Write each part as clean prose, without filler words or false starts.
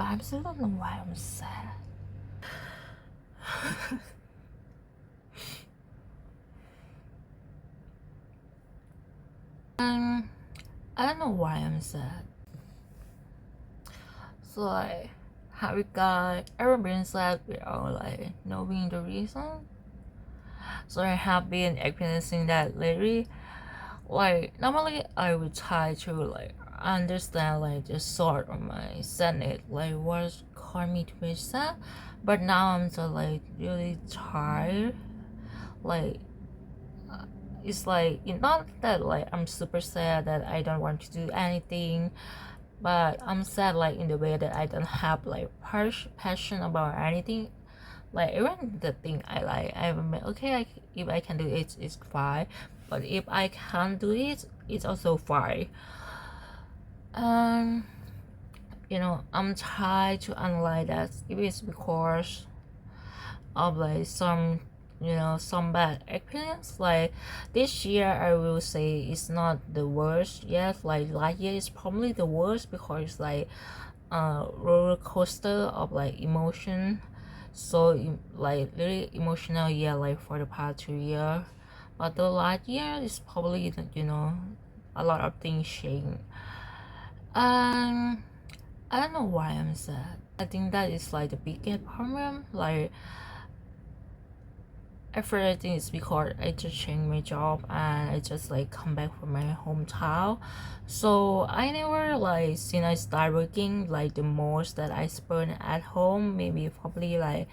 but I still don't know why I'm sad. I don't know why I'm sad. So like, have you guys ever been sad without like knowing the reason? So I have been experiencing that lately. Like normally I would try to like understand like the sort of my sadness, like what caused me to be sad. But now I'm just like really tired. Like it's like it's not that like I'm super sad that I don't want to do anything, but I'm sad like in the way that I don't have like passion about anything. Like even the thing I like, I'm okay. If I can do it, it's fine. But if I can't do it, it's also fine. Um, I'm trying to analyze that. If it's because of like some bad experience. Like this year, I will say it's not the worst yet. Like last year is probably the worst because like roller coaster of like emotion, so like really emotional year like for the past 2 years. But the last year is probably a lot of things change. um I don't know why I'm sad. I think that is like the biggest problem. Like at first I think it's because I just changed my job and I just like come back from my hometown. So I never like since I started working like the most that I spend at home, maybe probably like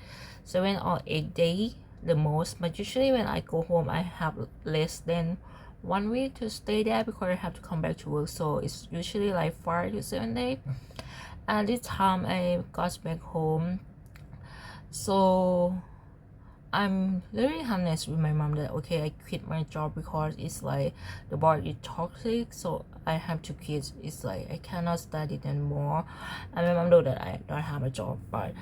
7 or 8 days the most. But usually when I go home I have less than 1 week to stay there because I have to come back to work. So it's usually like 5 to 7 days. And this time I got back home, so I'm very honest with my mom that okay, I quit my job because it's like the boss is toxic, so I have to quit. It's like I cannot study anymore. And my mom know that I don't have a job, but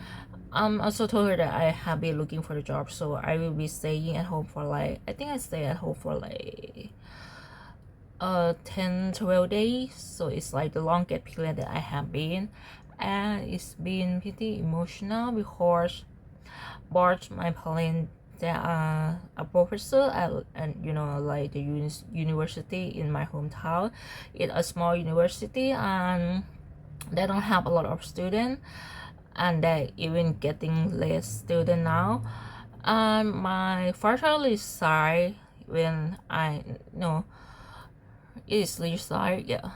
also told her that I have been looking for a job, so I will be staying at home for like I think I stay at home for like 10-12 days. So it's like the longest period that I have been, and it's been pretty emotional because both my parents they are a professor and like the university in my hometown. It's a small university and they don't have a lot of students, and they even getting less student now. And my father resigned when I no is resigned, yeah,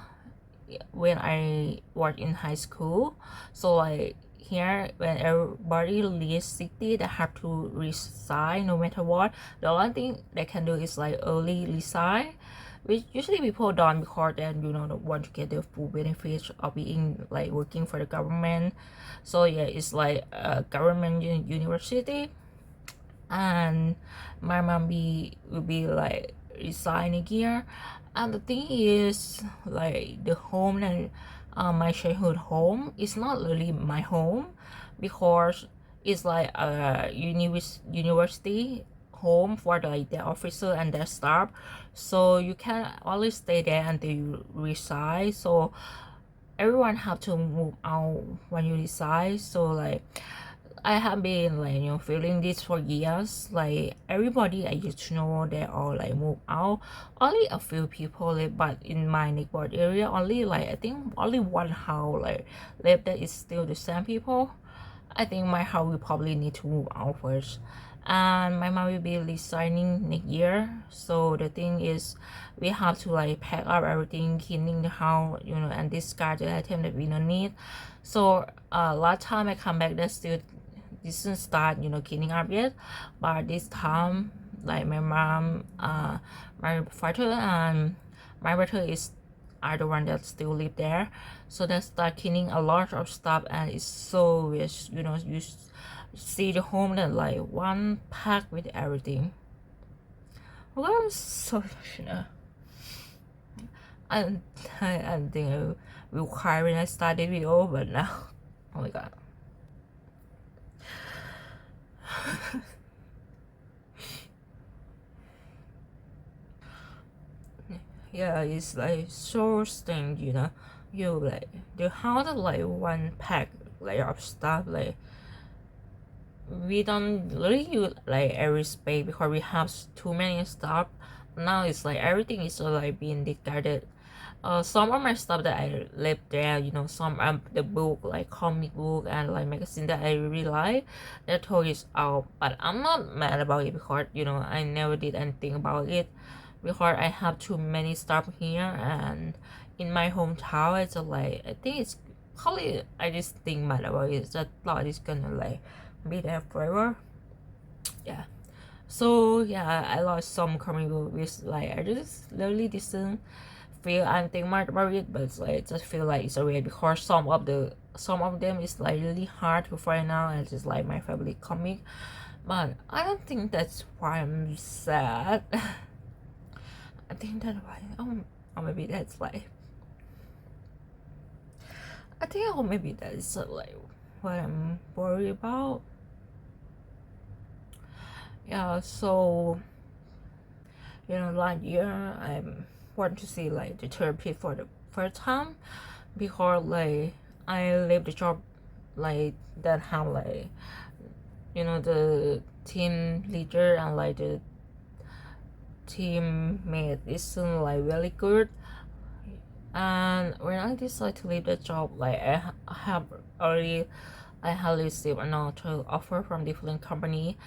when I was in high school. So like here when everybody leaves city they have to resign no matter what. The only thing they can do is like early resign, which usually people don't because then don't want to get the full benefits of being like working for the government. So yeah, it's like a government university, and my mom will be like resigning here. And the thing is like the home and my childhood home is not really my home because it's like a university home for the officer and their staff, so you can only stay there until you resign. So everyone have to move out when you resign. So like I have been like feeling this for years. Like everybody I used to know they all like move out. Only a few people live, but in my neighborhood area only like I think only one house like left that is still the same people. I think my house will probably need to move out first. And my mom will be resigning next year. So the thing is we have to like pack up everything, cleaning the house, and discard the item that we don't need. So last time I come back, that still didn't start cleaning up yet. But this time like my mom, my father and my brother are the one that still live there, so they start cleaning a lot of stuff. And it's so weird, you see the home that like one pack with everything. Well, I'm so I, I think I will cry when I start the video, but now oh my god. Yeah, it's like so strange, you like the house like one pack layer of stuff. Like we don't really use like every space because we have too many stuff. Now it's like everything is like being discarded. Some of my stuff that I left there, you know, some of the book like comic book and like magazine that I really like, that toy is out. But I'm not mad about it because you know I never did anything about it because I have too many stuff here and in my hometown. It's like I think it's probably I just think mad about it. That thought is gonna like be there forever. Yeah. So yeah, I lost some comic book with like I just literally didn't feel anything much about it, but it's like I just feel like it's alright because some of them is like really hard to find out and just like my favorite comic. But I don't think that's why I'm sad. I think that's why or maybe that's like I think or maybe that's like what I'm worried about. Yeah, so you know last year I want to see like the therapy for the first time because like I left the job like that have like you know the team leader and like the teammate isn't like really good. And when I decided to leave the job, like I have received another offer from different company,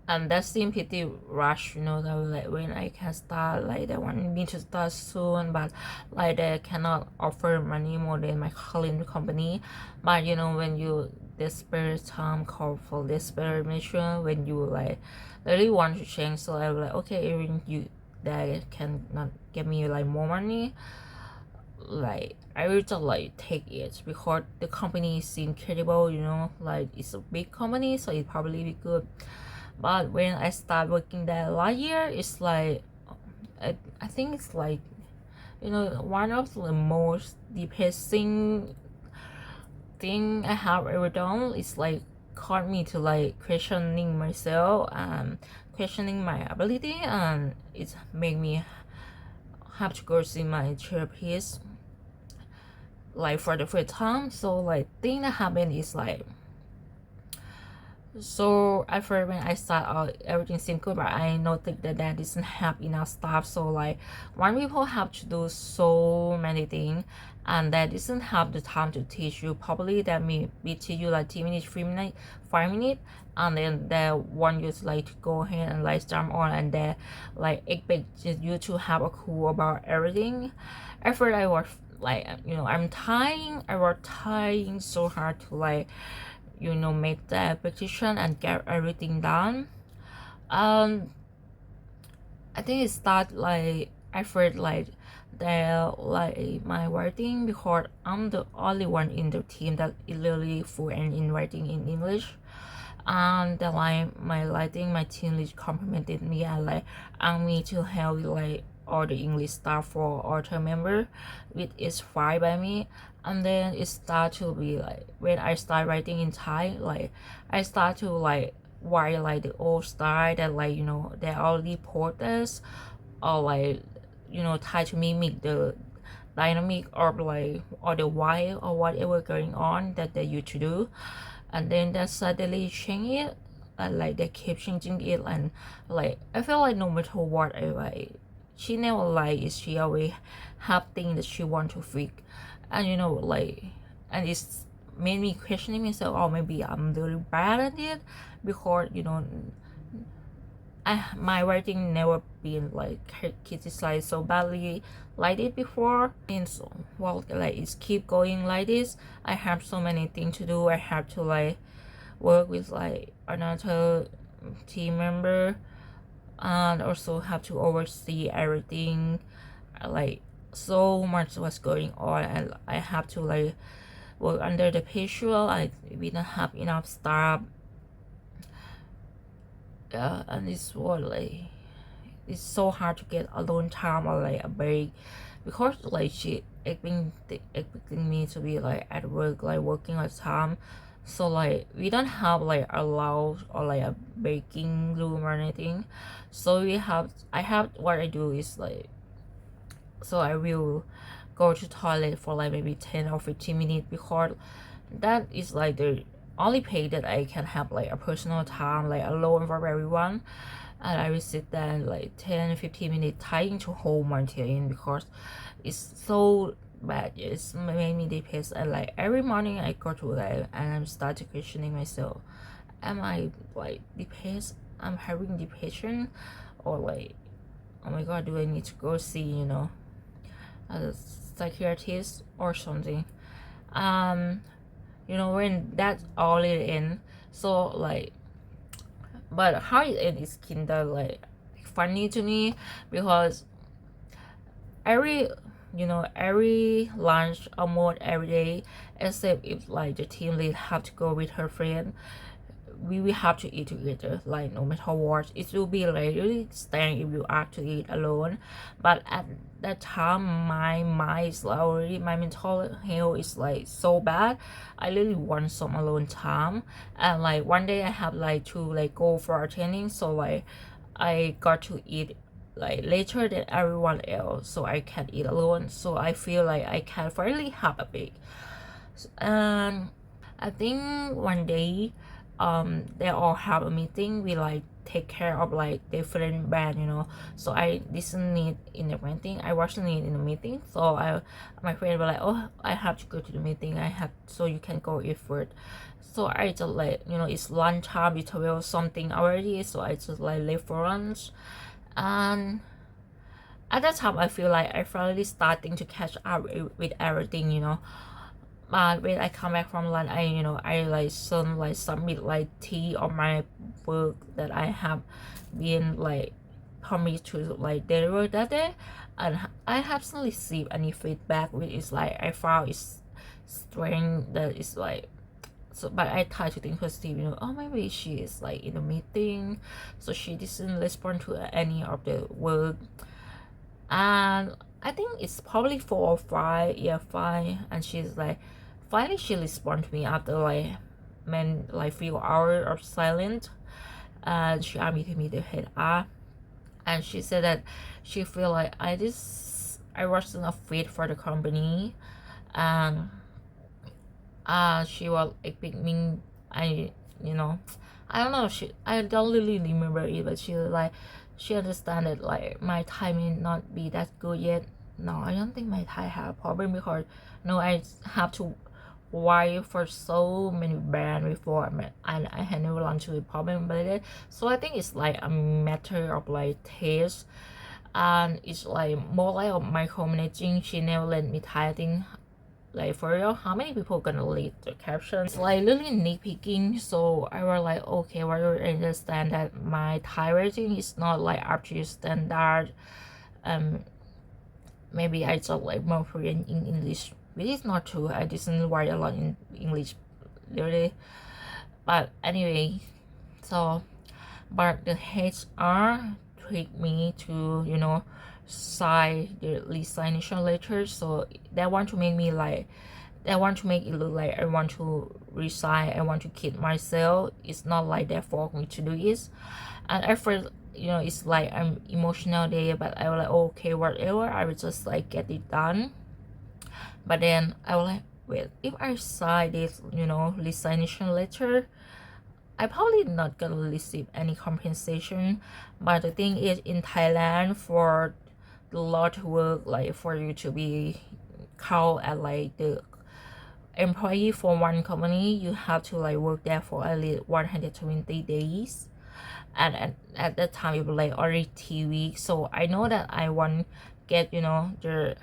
and that seemed pretty rush, you know, that like when I can start, like they want me to start soon, but like they cannot offer money more than my current company. But you know, when you desperate time call for desperate measure, when you like really want to change, so I was like, okay, even you that cannot give me like more money, like I will just like take it because the company seems credible, you know, like it's a big company, so it probably be good. But when I start working there last year, it's like I think it's like you know one of the most depressing thing I have ever done. Is like caught me to like questioning myself and questioning my ability, and it made me have to go see my therapist like for the first time. So like thing that happened is like so at first when I start out everything seemed good, but I noticed that that doesn't have enough stuff. So like when people have to do so many things and that doesn't have the time to teach you probably, that may be teach you like 10 minutes 3 minutes 5 minutes, and then they want you to like to go ahead and like jump on, and they like expect you to have a clue about everything. At first I was like you know I was trying so hard to like you know make the petition and get everything done. I think it start like I felt like they like my writing because I'm the only one in the team that is really fluent in writing in English. And then like my writing, my team lead complimented me and like asked me to help with like all the English stuff for author member, which is fine by me. And then it start to be like when I start writing in Thai, like I start to like write like the old style that like you know they already porters, or like you know try to mimic the dynamic or like or the wire or whatever going on that they used to do. And then they suddenly change it, and like they keep changing it, and like I feel like no matter what I write, she never lies, she always have things that she want to fix. And you know like and it's made me questioning myself, oh maybe I'm really bad at it because you know my writing never been like criticized so badly like it before. And so well like it's keep going like this. I have so many things to do. I have to like work with like another team member and also have to oversee everything. Like so much was going on, and I have to like work under the pressure. We don't have enough staff. And it's what like it's so hard to get alone time or like a break because like she expecting me to be like at work like working all the time. So like we don't have like a lounge or like a baking room or anything. So I have what I do is like so I will go to toilet for like maybe 10 or 15 minutes, because that is like the only pay that I can have like a personal time like alone for everyone. And I will sit there like 10-15 minutes trying to hold my tear in, because it's so bad. It's made me depressed. And like every morning I go to bed and I'm starting questioning myself, am I like depressed? I'm having depression, or like, oh my god, do I need to go see a psychiatrist or something? When that's all it in. So like, but how it ends is kinda like funny to me, because every every lunch almost every day, except if like the team lead have to go with her friend, we will have to eat together, like no matter what. It will be like really staying if you are to eat alone. But at that time, my mind is like already, my mental health is like so bad. I really want some alone time. And like one day I have like to like go for a training, so like I got to eat like later than everyone else, so I can't eat alone. So I feel like I can finally have a break. And I think one day they all have a meeting. We like take care of like different band. So I didn't need in the meeting, I wasn't need in the meeting. So my friend was like, oh, I have to go to the meeting, I have, so you can go eat food. So I just like, it's lunch time, it's 12 something already, so I just like leave for lunch. And at that time I feel like I finally starting to catch up with everything. But when I come back from lunch, I like submit like tea on my work that I have been like promised to like deliver that day. And I haven't received any feedback, which is like I found it's strange that it's like. So, but I try to think positive, oh, maybe she is like in a meeting, so she didn't respond to any of the work. And I think it's probably 4 or 5, yeah, 5. And she's like, finally she responded to me after like few hours of silence. And she asked me to meet the head up, and she said that she feel like I wasn't a fit for the company. And she was expecting I don't know, I don't really remember it, but she understand that like my Thai may not be that good yet. No, I don't think my Thai have a problem, because I have to work for so many brands before, and I had never run into a problem with it. So I think it's like a matter of like taste, and it's like more like a micromanaging. She never let me Thai. I think like for real, how many people gonna read the captions? Like really nitpicking. So I was like, okay, well, I understand that my Thai writing is not like up to standard. Maybe I just like more fluent in English, which is not true. I didn't write a lot in English, really. But anyway, so but the HR tricked me to sign the resignation letter. So they want to make me like, they want to make it look like I want to resign, I want to quit myself. It's not like that for me to do it. And at first, it's like I'm emotional there, but I was like, okay, whatever, I will just like get it done. But then I was like, wait, if I sign this resignation letter, I probably not gonna receive any compensation. But the thing is, in Thailand, for the law to work, like for you to be called as like the employee for one company, you have to like work there for at least 120 days. And at that time it was like already 2 weeks. So I know that I won't get the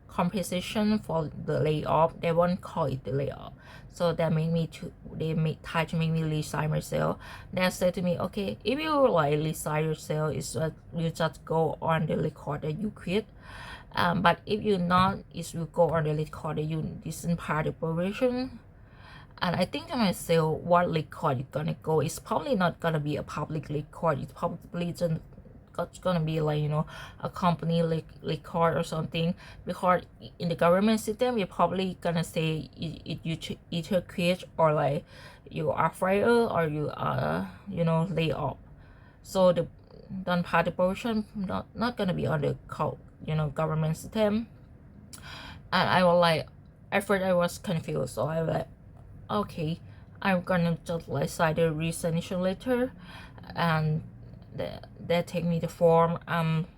compensation for the layoff. They won't call it the layoff. So they try to make me resign myself. They said to me, okay, if you like resign yourself, you just go on the record that you quit. But if you not, it will go on the record that you isn't part of the probation. And I think to myself, what record is gonna go? It's probably not gonna be a public record. It's probably just gonna be like a company record or something, because in the government system you're probably gonna say you either quit, or like you are fired, or you are lay off. So the non part of probation not gonna be on the government system. and I was like, at first I was confused, so I was like, okay, I'm gonna just like sign the resignation letter, and they take me the form.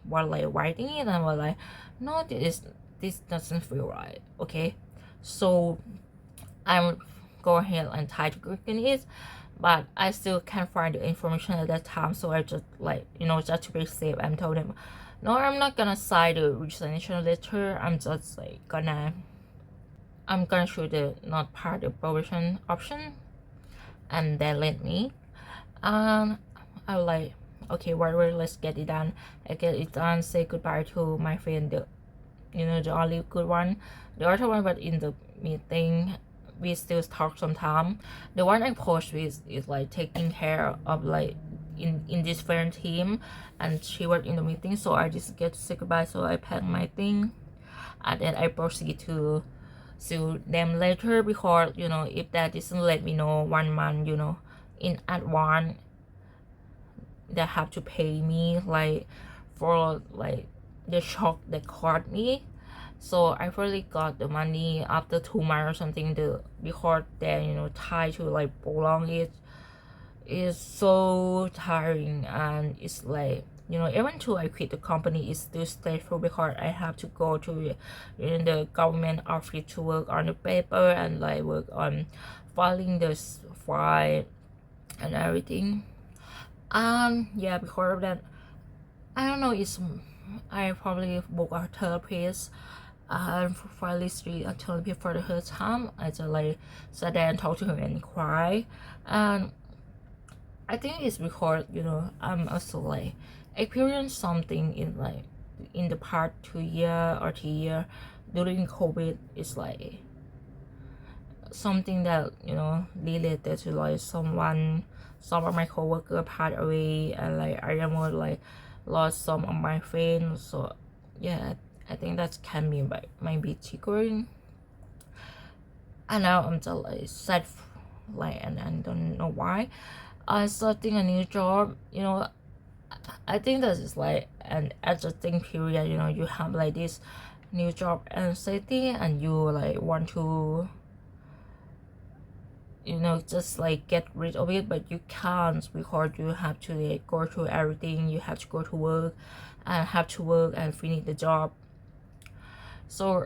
While like writing it, and I was like, no, this doesn't feel right. Okay, so I'm go ahead and try to click in it, but I still can't find the information at that time. So I just like, just to be safe, I'm told him, no, I'm not gonna sign the resignation letter. I'm just like I'm gonna choose the not part of probation option, and they let me. And I was like, okay, whatever, let's get it done. I get it done. Say goodbye to my friend, the only good one. The other one, but in the meeting, we still talk sometime. The one I post with is like taking care of like in this friend team, and she was in the meeting, so I just get to say goodbye. So I pack my thing, and then I proceed to sue them later, because if that doesn't let me know 1 month in advance, they have to pay me like for like the shock that caught me. So I really got the money after 2 months or something. Because they try to like prolong it is so tiring, and it's like even though I quit the company, it's still stressful because I have to go to the government office to work on the paper and like work on filing the file and everything. Yeah, because of that, I don't know, I probably book a therapist for literally a therapist for the first time. I just like sat there and talk to her and cry. And I think it's because I'm also like experienced something in the part 2 year or 3 year during COVID. It's like something that related to like some of my coworker passed away, and like I almost like lost some of my friends. So yeah, I think that can be might be triggering. And now I'm just like sad, like, and I don't know why. I starting a new job. I think that is like an adjusting period. You have like this new job anxiety, and you like want to just like get rid of it, but you can't, because you have to like go through everything. You have to go to work and finish the job. So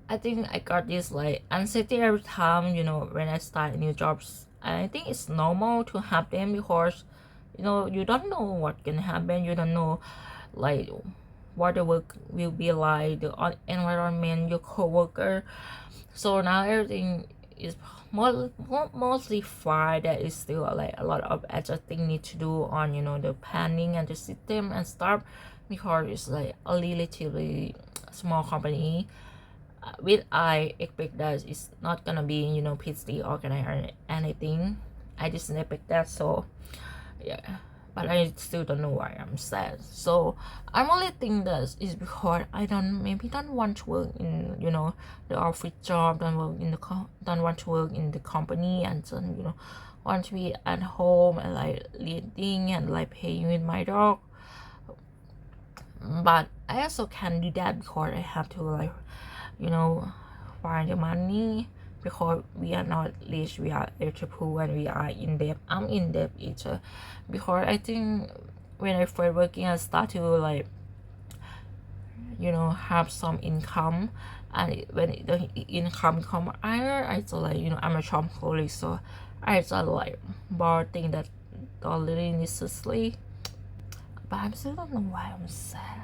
I think I got this like anxiety every time when I start new jobs. And I think it's normal to have them, because you don't know what can happen. You don't know like what the work will be like, the environment, your coworker. So now everything is mostly fine. There is still like a lot of adjusting need to do on the planning and the system and stuff, because it's like a relatively small company. With I expect that it's not gonna be peacefully organized or anything. I just expect that. So yeah, but I still don't know why I'm sad. So I'm only think that is because I don't want to work in the office job, don't want to work in the company, and then want to be at home and like leading and like playing with my dog. But I also can do that because I have to like find the money, because we are not rich, we are triple, and we are in debt. I'm in debt either, because I think when I first working, I start to like have some income, and when the income come higher, I just like I'm a shopaholic, so I just like borrow things that don't really necessary. But I still don't know why I'm sad.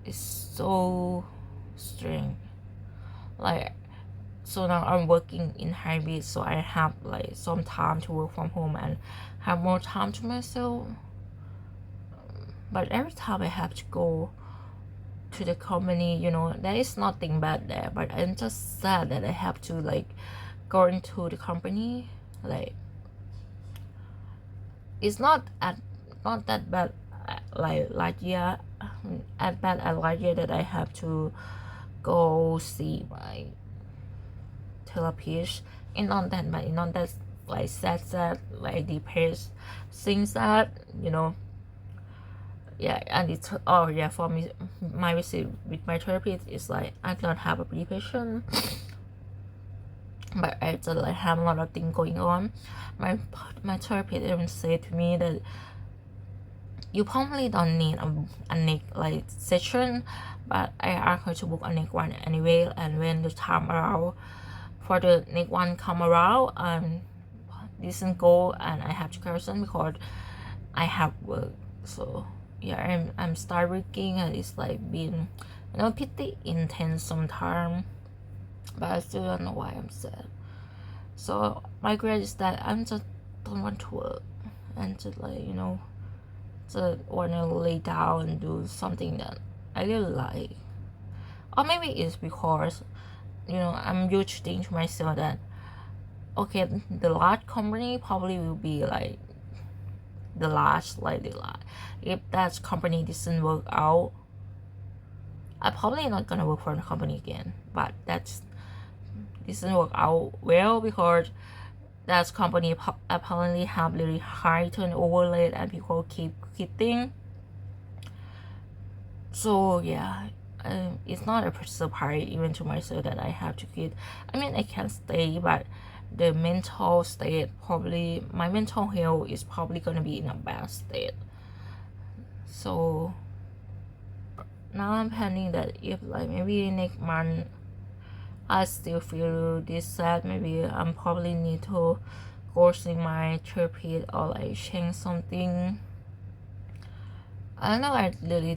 It's so strange. Like, so now I'm working in hybrid, so I have like some time to work from home and have more time to myself. But every time I have to go to the company, there is nothing bad there, but I'm just sad that I have to like go into the company. Like, it's not that bad like last year, as bad as last year, that I have to go see my therapist. It's not that, but it's not that like sad, like depressed things that yeah, and it's oh yeah, for me, my visit with my therapist is like I don't have a depression, but I just like have a lot of things going on. My therapist even said to me that you probably don't need a next like session, but I asked her to book a next one anyway, and when the time around for the next one come around, didn't go, and I have to cancel because I have work. So yeah, I'm start working, and it's like been pretty intense sometimes, but I still don't know why I'm sad. So my regret is that I'm just don't want to work and just like just wanna lay down and do something that I really like. Or maybe it's because I'm used to thinking to myself that okay, the large company probably will be like the last. If that company doesn't work out, I'm probably not gonna work for the company again. But that doesn't work out well because that company apparently have really high turnover rate and people keep quitting. So yeah, it's not a surprise even to myself that I have to quit. I mean, I can stay, but the mental state, probably my mental health is probably gonna be in a bad state. So now I'm planning that if like maybe next month I still feel this sad, maybe I'm probably need to go see my therapist or like change something. I don't know.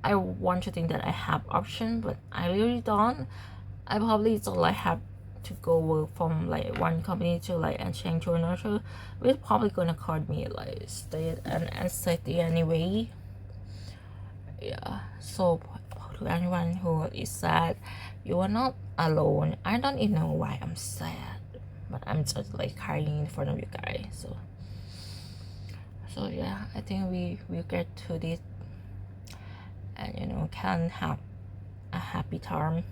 I want to think that I have option, but I really don't. I probably just like have to go work from like one company to like and change to another, which probably gonna cost me like state and anxiety anyway. Yeah. So to anyone who is sad, you are not alone. I don't even know why I'm sad, but I'm just like crying in front of you guys. So yeah, I think we will get to this and can have a happy time.